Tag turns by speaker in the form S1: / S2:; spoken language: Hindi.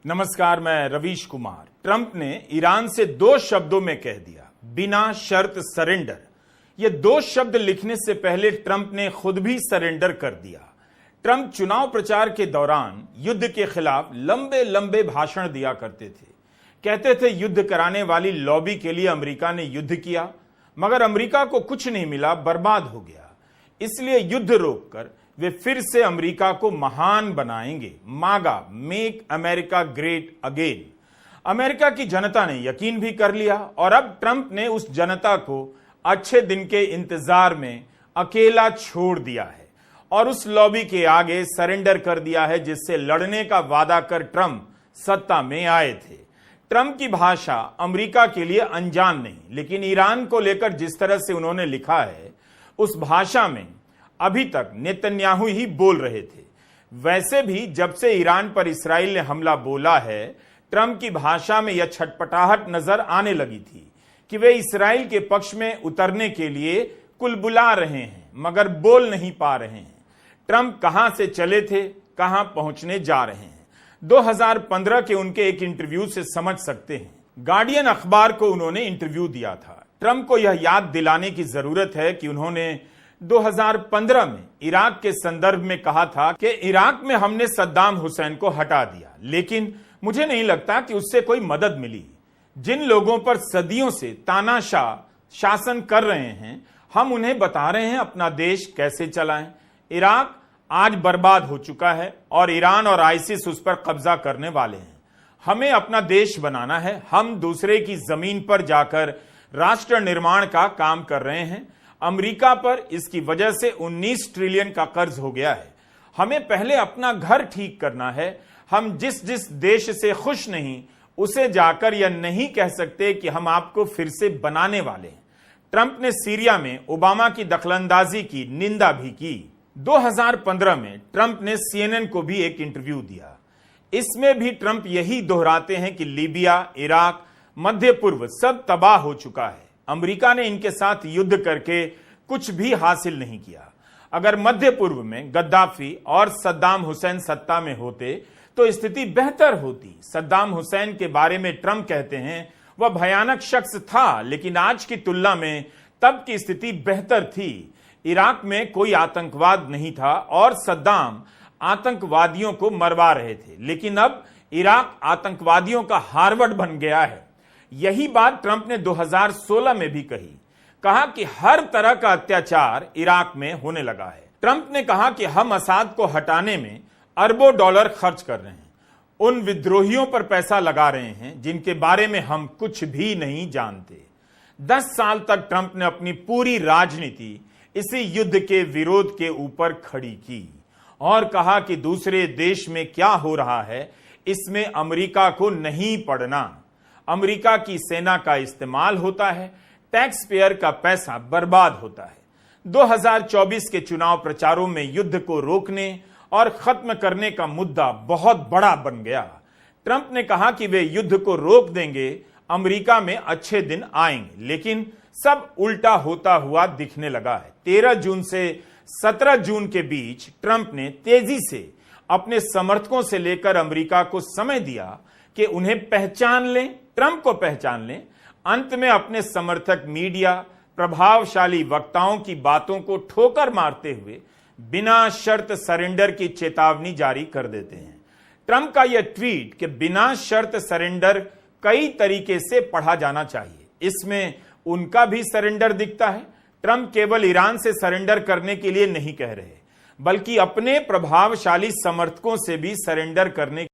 S1: नमस्कार, मैं रवीश कुमार। ट्रंप ने ईरान से 2 शब्दों में कह दिया, बिना शर्त सरेंडर। ये 2 शब्द लिखने से पहले ट्रंप ने खुद भी सरेंडर कर दिया। ट्रंप चुनाव प्रचार के दौरान युद्ध के खिलाफ लंबे लंबे भाषण दिया करते थे। कहते थे युद्ध कराने वाली लॉबी के लिए अमेरिका ने युद्ध किया, मगर अमेरिका को कुछ नहीं मिला, बर्बाद हो गया। इसलिए युद्ध रोककर वे फिर से अमेरिका को महान बनाएंगे। मागा, make America great again. America की जनता ने यकीन भी कर लिया और अब ट्रंप ने उस जनता को अच्छे दिन के इंतजार में अकेला छोड़ दिया है और उस लॉबी के आगे सरेंडर कर दिया है जिससे लड़ने का वादा कर ट्रंप सत्ता में आए थे। ट्रंप की भाषा अमेरिका के लिए अनजान नहीं, लेकिन ईरान को लेकर जिस तरह से उन्होंने लिखा है उस भाषा में अभी तक नेतन्याहू ही बोल रहे थे। वैसे भी जब से ईरान पर इस्राएल ने हमला बोला है, ट्रंप की भाषा में यह छटपटाहट नजर आने लगी थी कि वे इस्राएल के पक्ष में उतरने के लिए कुलबुला रहे हैं, मगर बोल नहीं पा रहे हैं। ट्रंप कहां से चले थे, कहां पहुंचने जा रहे हैं, 2015 के उनके एक इंटरव्यू से समझ सकते हैं। गार्डियन अखबार को उन्होंने इंटरव्यू दिया था। ट्रंप को यह याद दिलाने की जरूरत है कि उन्होंने 2015 में इराक के संदर्भ में कहा था कि इराक में हमने सद्दाम हुसैन को हटा दिया, लेकिन मुझे नहीं लगता कि उससे कोई मदद मिली। जिन लोगों पर सदियों से तानाशाह शासन कर रहे हैं, हम उन्हें बता रहे हैं अपना देश कैसे चलाएं। इराक आज बर्बाद हो चुका है और ईरान और आईसिस उस पर कब्जा करने वाले हैं। हमें अपना देश बनाना है। हम दूसरे की जमीन पर जाकर राष्ट्र निर्माण का काम कर रहे हैं। अमेरिका पर इसकी वजह से 19 ट्रिलियन का कर्ज हो गया है। हमें पहले अपना घर ठीक करना है। हम जिस जिस देश से खुश नहीं, उसे जाकर यह नहीं कह सकते कि हम आपको फिर से बनाने वाले हैं। ट्रंप ने सीरिया में ओबामा की दखलंदाजी की निंदा भी की। 2015 में ट्रंप ने CNN को भी एक इंटरव्यू दिया। इसमें भी ट्रंप यही दोहराते हैं कि लीबिया, इराक, मध्य पूर्व सब तबाह हो चुका है। अमेरिका ने इनके साथ युद्ध करके कुछ भी हासिल नहीं किया। अगर मध्य पूर्व में गद्दाफी और सद्दाम हुसैन सत्ता में होते तो स्थिति बेहतर होती। सद्दाम हुसैन के बारे में ट्रंप कहते हैं वह भयानक शख्स था, लेकिन आज की तुलना में तब की स्थिति बेहतर थी। इराक में कोई आतंकवाद नहीं था और सद्दाम आतंकवादियों को मरवा रहे थे, लेकिन अब इराक आतंकवादियों का हार्वर्ड बन गया है। यही बात ट्रंप ने 2016 में भी कहा कि हर तरह का अत्याचार इराक में होने लगा है। ट्रंप ने कहा कि हम असाद को हटाने में अरबों डॉलर खर्च कर रहे हैं, उन विद्रोहियों पर पैसा लगा रहे हैं जिनके बारे में हम कुछ भी नहीं जानते। 10 साल तक ट्रंप ने अपनी पूरी राजनीति इसी युद्ध के विरोध के ऊपर खड़ी की और कहा कि दूसरे देश में क्या हो रहा है इसमें अमेरिका को नहीं पड़ना। अमेरिका की सेना का इस्तेमाल होता है, टैक्स पेयर का पैसा बर्बाद होता है। 2024 के चुनाव प्रचारों में युद्ध को रोकने और खत्म करने का मुद्दा बहुत बड़ा बन गया। ट्रंप ने कहा कि वे युद्ध को रोक देंगे, अमेरिका में अच्छे दिन आएंगे, लेकिन सब उल्टा होता हुआ दिखने लगा है। 13 जून से 17 जून के बीच ट्रंप ने तेजी से अपने समर्थकों से लेकर अमेरिका को समय दिया कि उन्हें पहचान लें, ट्रंप को पहचान लें। अंत में अपने समर्थक मीडिया, प्रभावशाली वक्ताओं की बातों को ठोकर मारते हुए बिना शर्त सरेंडर की चेतावनी जारी कर देते हैं। ट्रंप का यह ट्वीट कि बिना शर्त सरेंडर कई तरीके से पढ़ा जाना चाहिए, इसमें उनका भी सरेंडर दिखता है। ट्रंप केवल ईरान से सरेंडर करने के लिए नहीं कह रहे, बल्कि अपने प्रभावशाली समर्थकों से भी सरेंडर करने